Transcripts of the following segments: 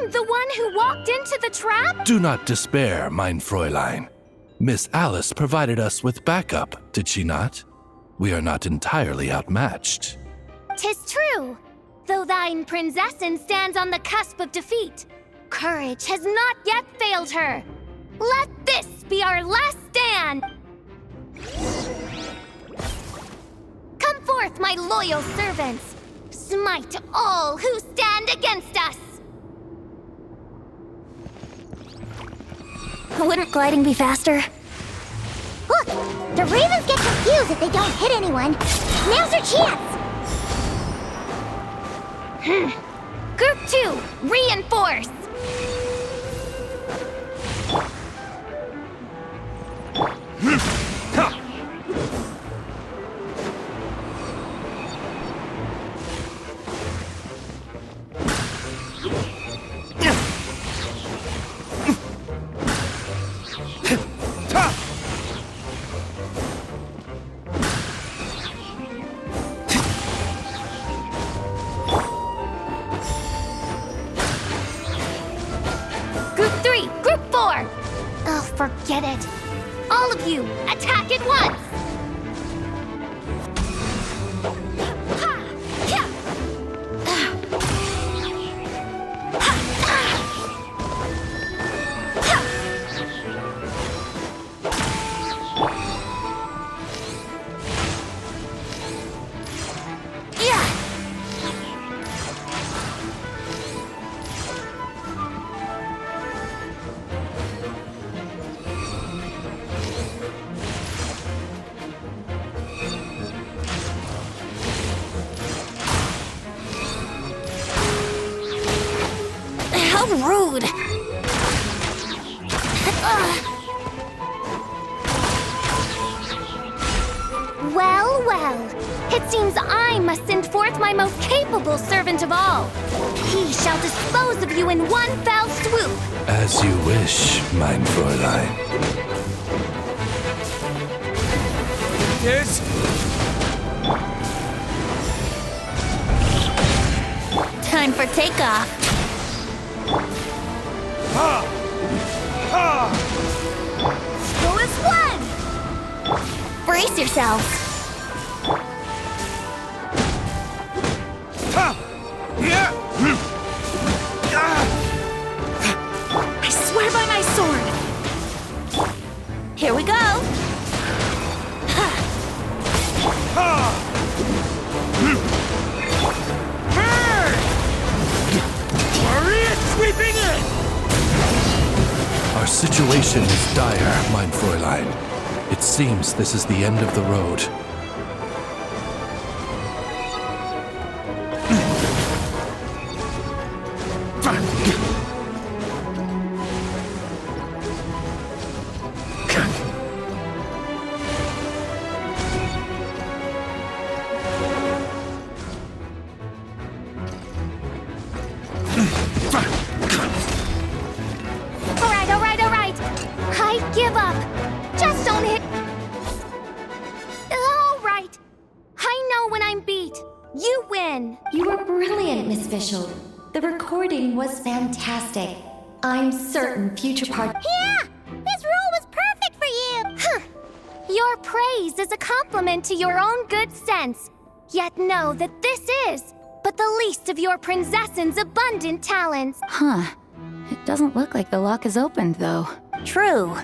I'm the one who walked into the trap? Do not despair, mein Fräulein. Miss Alice provided us with backup, did she not? We are not entirely outmatched. 'Tis true, though thine Prinzessin stands on the cusp of defeat. Courage has not yet failed her. Let this be our last stand! Come forth, my loyal servants! Smite all who stand against us! Wouldn't gliding be faster? Look! The ravens get confused if they don't hit anyone. Now's our chance! Group 2, reinforce! Group 3, Group 4! Oh, forget it. All of you, attack at once! How rude! Well, well. It seems I must send forth my most capable servant of all. He shall dispose of you in one fell swoop. As you wish, mein Fräulein. Yes? Time for takeoff. Go as one! Brace yourselves. I swear by my sword. Here we go. Sweeping in! Our situation is dire, mein Fräulein. It seems this is the end of the road. Alright. I give up. Just don't hit. Alright. I know when I'm beat. You win. You were brilliant, Miss Fischl. The recording was fantastic. I'm certain future part. Yeah! This role was perfect for you! Your praise is a compliment to your own good sense. Yet know that this is but the least of your Prinzessin's abundant talents. Huh. It doesn't look like the lock is opened, though. True.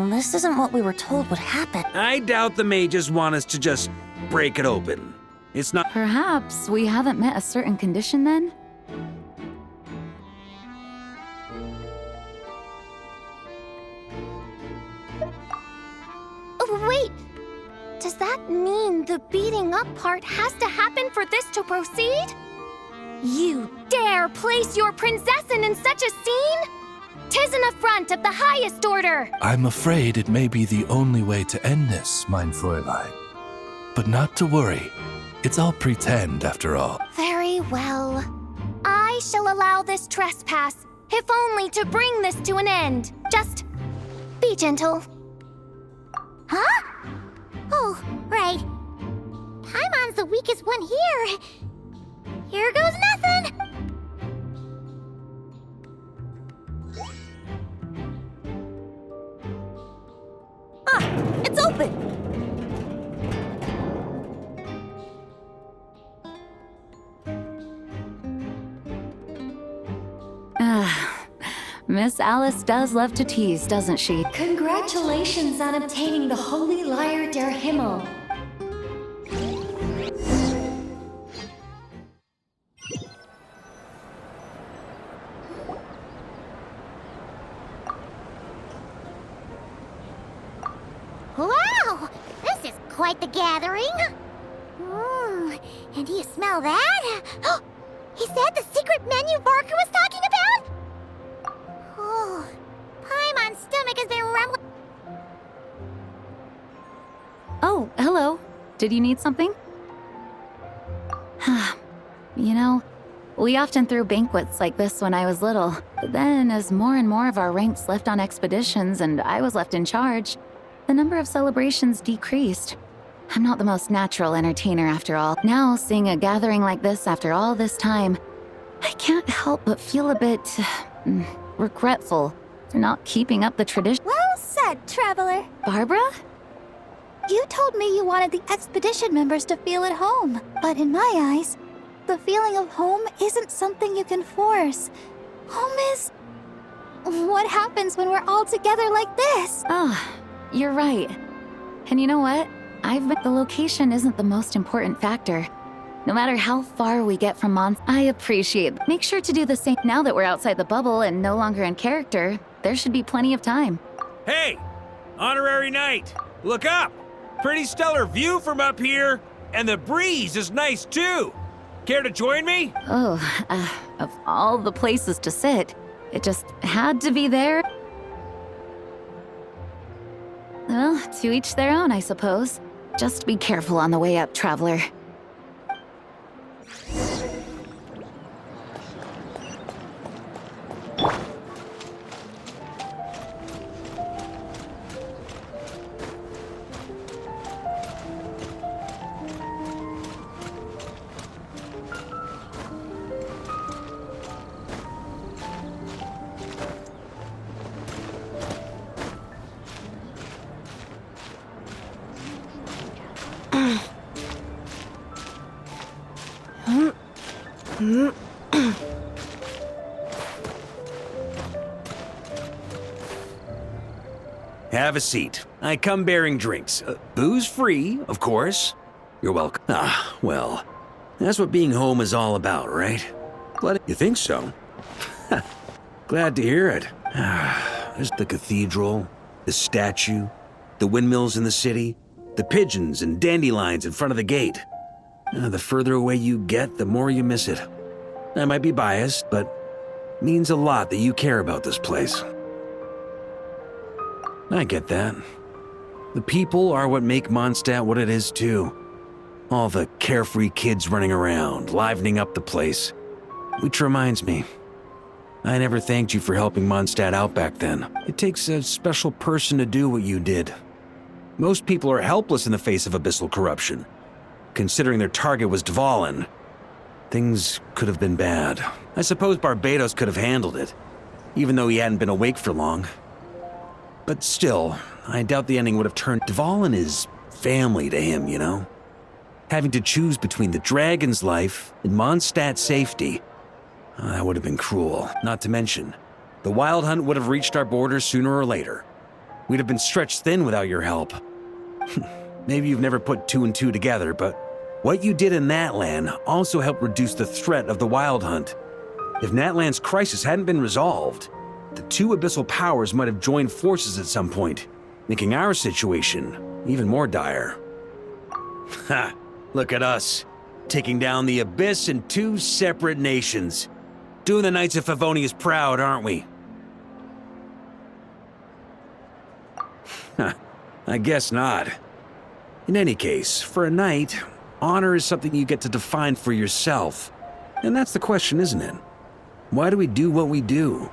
This isn't what we were told would happen. I doubt the mages want us to just break it open. It's not. Perhaps we haven't met a certain condition then? Oh, wait! Does that mean the beating up part has to happen for this to proceed? You dare place your Prinzessin in such a scene? 'Tis an affront of the highest order! I'm afraid it may be the only way to end this, mein Fräulein. But not to worry. It's all pretend, after all. Very well. I shall allow this trespass, if only to bring this to an end. Just be gentle. Huh? Oh, right. Paimon's the weakest one here. Here goes nothing! open! Miss Alice does love to tease, doesn't she? Congratulations on obtaining the Holy Lyre der Himmel. Wow! This is quite the gathering. And do you smell that? Is that the secret menu Barker was talking about? Oh, Paimon's stomach has been rumbling. Oh, hello. Did you need something? You know, we often threw banquets like this when I was little. But then, as more and more of our ranks left on expeditions and I was left in charge, the number of celebrations decreased. I'm not the most natural entertainer after all. Now, seeing a gathering like this after all this time, I can't help but feel a bit regretful for not keeping up the tradition. Well said, Traveler. Barbara? You told me you wanted the expedition members to feel at home. But in my eyes, the feeling of home isn't something you can force. Home is... what happens when we're all together like this? Oh, you're right. And you know what? The location isn't the most important factor. No matter how far we get from I appreciate. Make sure to do the same. Now that we're outside the bubble and no longer in character, there should be plenty of time. Hey! Honorary Knight! Look up! Pretty stellar view from up here, and the breeze is nice too! Care to join me? Oh, of all the places to sit, it just had to be there. Well, to each their own, I suppose. Just be careful on the way up, Traveler. Have a seat. I come bearing drinks. Booze free, of course. You're welcome. Ah, well, that's what being home is all about, right? Glad you think so. Glad to hear it. There's the cathedral, the statue, the windmills in the city, the pigeons and dandelions in front of the gate. The further away you get, the more you miss it. I might be biased, but it means a lot that you care about this place. I get that. The people are what make Mondstadt what it is, too. All the carefree kids running around, livening up the place. Which reminds me, I never thanked you for helping Mondstadt out back then. It takes a special person to do what you did. Most people are helpless in the face of abyssal corruption. Considering their target was Dvalin, things could have been bad. I suppose Barbados could have handled it, even though he hadn't been awake for long. But still, I doubt the ending would have turned. Dvalin is family to him, you know? Having to choose between the dragon's life and Mondstadt's safety, that would have been cruel. Not to mention, the Wild Hunt would have reached our borders sooner or later. We'd have been stretched thin without your help. Maybe you've never put two and two together, but what you did in Natlan also helped reduce the threat of the Wild Hunt. If Natlan's crisis hadn't been resolved, the two abyssal powers might have joined forces at some point, making our situation even more dire. Ha! Look at us, taking down the Abyss in two separate nations. Doing the Knights of Favonius proud, aren't we? I guess not. In any case, for a knight, honor is something you get to define for yourself. And that's the question, isn't it? Why do we do what we do?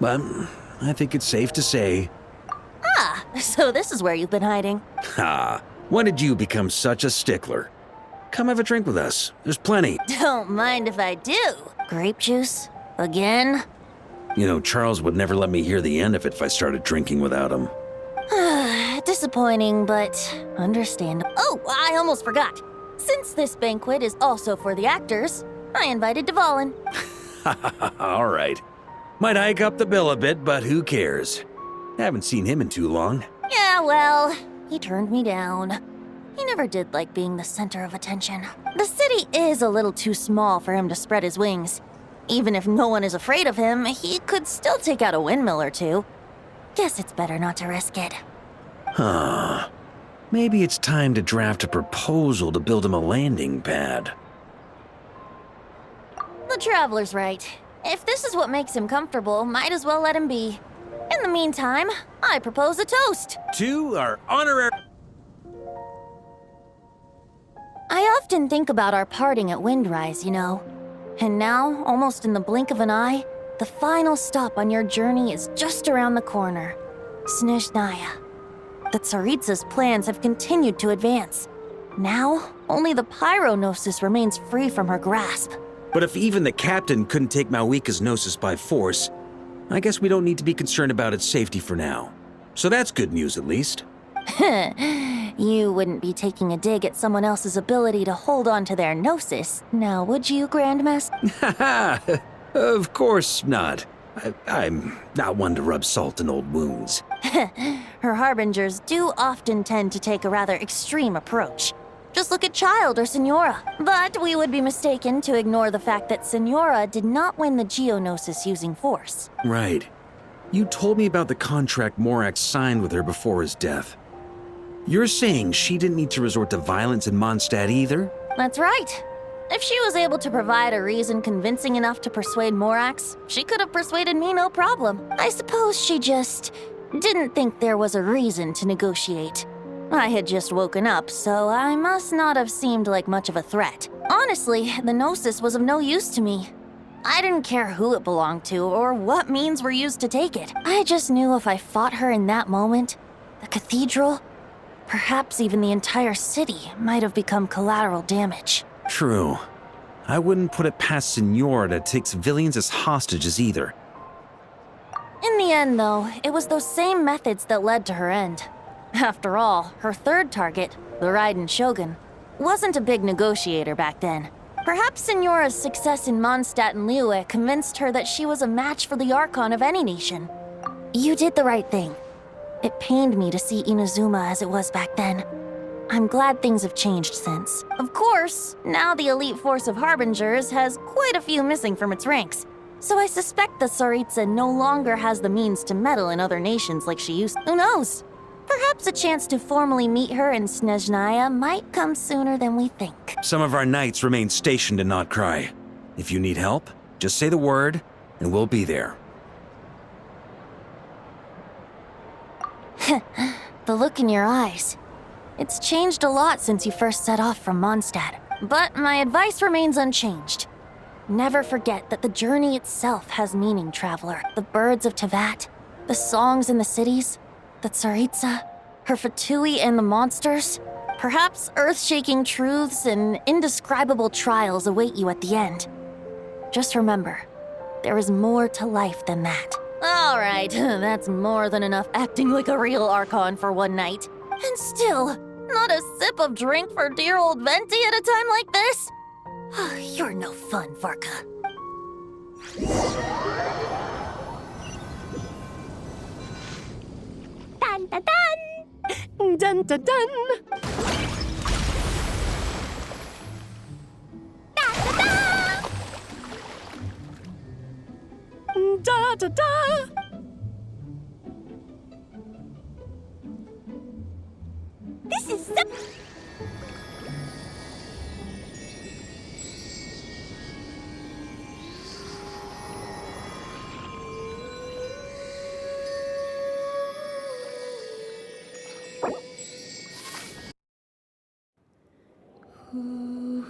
But I think it's safe to say... Ah, so this is where you've been hiding. When did you become such a stickler? Come have a drink with us. There's plenty. Don't mind if I do. Grape juice? Again? You know, Charles would never let me hear the end of it if I started drinking without him. disappointing, but understandable. Oh, I almost forgot. Since this banquet is also for the actors, I invited Dvalin. All right. Might hike up the bill a bit, but who cares? Haven't seen him in too long. Yeah, well, he turned me down. He never did like being the center of attention. The city is a little too small for him to spread his wings. Even if no one is afraid of him, he could still take out a windmill or two. Guess it's better not to risk it. Huh. Maybe it's time to draft a proposal to build him a landing pad. The Traveler's right. If this is what makes him comfortable, might as well let him be. In the meantime, I propose a toast. To our honorary... I often think about our parting at Windrise, you know. And now, almost in the blink of an eye, the final stop on your journey is just around the corner. Snezhnaya. The Tsaritsa's plans have continued to advance. Now, only the Pyronosis remains free from her grasp. But if even the captain couldn't take Malwika's Gnosis by force, I guess we don't need to be concerned about its safety for now. So that's good news, at least. You wouldn't be taking a dig at someone else's ability to hold on to their Gnosis, now would you, Grandmaster? Haha! Of course not. I'm not one to rub salt in old wounds. Her harbingers do often tend to take a rather extreme approach. Just look at Child or Signora. But we would be mistaken to ignore the fact that Signora did not win the Geonosis using force. Right. You told me about the contract Morax signed with her before his death. You're saying she didn't need to resort to violence in Mondstadt either? That's right. If she was able to provide a reason convincing enough to persuade Morax, she could have persuaded me no problem. I suppose she just didn't think there was a reason to negotiate. I had just woken up, so I must not have seemed like much of a threat. Honestly, the Gnosis was of no use to me. I didn't care who it belonged to or what means were used to take it. I just knew if I fought her in that moment, the cathedral, perhaps even the entire city, might have become collateral damage. True. I wouldn't put it past Signora to take civilians as hostages either. In the end, though, it was those same methods that led to her end. After all, her third target, the Raiden Shogun, wasn't a big negotiator back then. Perhaps Signora's success in Mondstadt and Liyue convinced her that she was a match for the Archon of any nation. You did the right thing. It pained me to see Inazuma as it was back then. I'm glad things have changed since. Of course, now the elite force of Harbingers has quite a few missing from its ranks. So I suspect the Tsaritsa no longer has the means to meddle in other nations like she used. Who knows? Perhaps a chance to formally meet her in Snezhnaya might come sooner than we think. Some of our knights remain stationed in Notcry. If you need help, just say the word, and we'll be there. The look in your eyes. It's changed a lot since you first set off from Mondstadt. But my advice remains unchanged. Never forget that the journey itself has meaning, traveler. The birds of Tevat, the songs in the cities, the Tsaritsa, her Fatui and the monsters. Perhaps earth-shaking truths and indescribable trials await you at the end. Just remember, there is more to life than that. All right, that's more than enough acting like a real Archon for one night. And still, not a sip of drink for dear old Venti at a time like this? You're no fun, Varka. Dun dun dun! Dun dun dun! Da da da! This is so... Ooh.